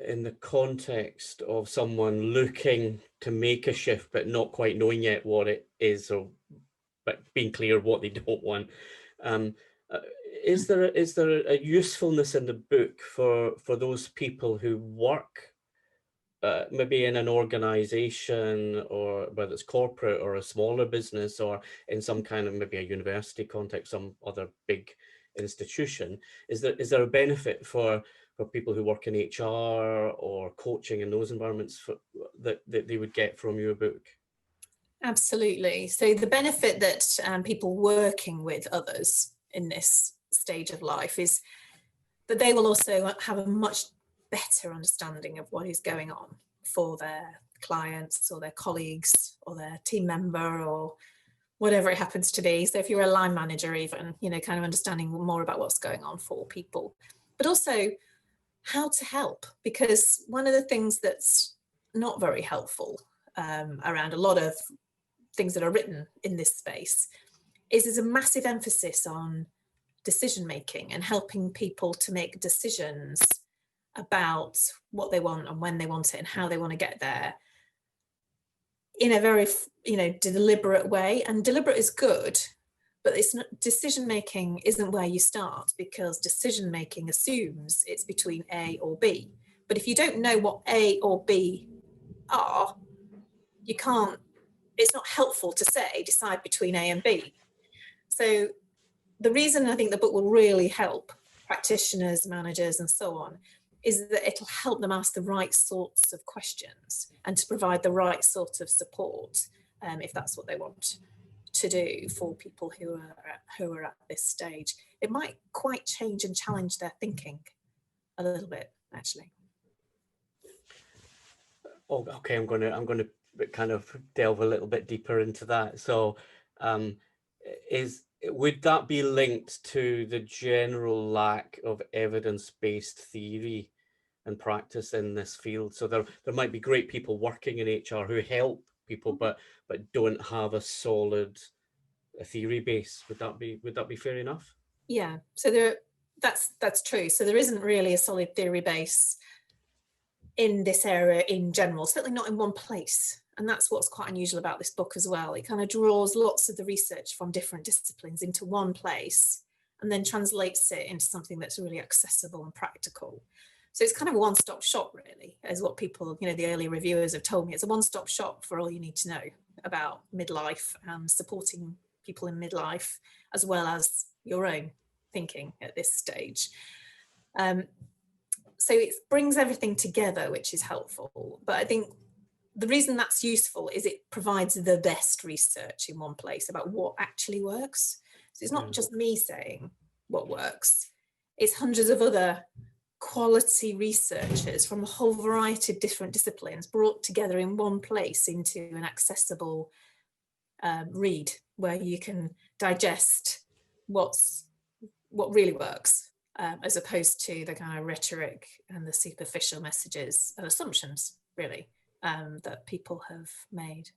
in the context of someone looking to make a shift but not quite knowing yet what it is, or but being clear what they don't want. Um, is there a usefulness in the book for those people who work maybe in an organization, or whether it's corporate or a smaller business, or in some kind of maybe a university context, some other big institution? Is there a benefit for people who work in HR or coaching in those environments that they would get from your book? Absolutely. So the benefit that people working with others in this stage of life is that they will also have a much better understanding of what is going on for their clients or their colleagues or their team member or whatever it happens to be. So if you're a line manager even, kind of understanding more about what's going on for people, but also how to help. Because one of the things that's not very helpful around a lot of things that are written in this space is there's a massive emphasis on decision making and helping people to make decisions about what they want and when they want it and how they want to get there in a very deliberate way. And deliberate is good, but it's not, decision making isn't where you start, because decision making assumes it's between A or B. But if you don't know what A or B are, you can't, it's not helpful to say decide between A and B. So the reason I think the book will really help practitioners, managers, and so on, is that it'll help them ask the right sorts of questions and to provide the right sort of support, if that's what they want to do for people who are at this stage. It might quite change and challenge their thinking a little bit, actually. Oh, okay. I'm gonna kind of delve a little bit deeper into that. So, would that be linked to the general lack of evidence-based theory and practice in this field? So there might be great people working in HR who help people, but don't have a solid theory base. Would that be fair enough? Yeah. So that's true. So there isn't really a solid theory base in this area in general, certainly not in one place. And that's what's quite unusual about this book as well. It kind of draws lots of the research from different disciplines into one place and then translates it into something that's really accessible and practical. So it's kind of a one-stop shop, really, is what people, the early reviewers have told me. It's a one-stop shop for all you need to know about midlife and supporting people in midlife, as well as your own thinking at this stage. So it brings everything together, which is helpful. But I think the reason that's useful is it provides the best research in one place about what actually works. So it's not just me saying what works, it's hundreds of other quality researchers from a whole variety of different disciplines brought together in one place into an accessible read where you can digest what really works, as opposed to the kind of rhetoric and the superficial messages and assumptions, really, that people have made.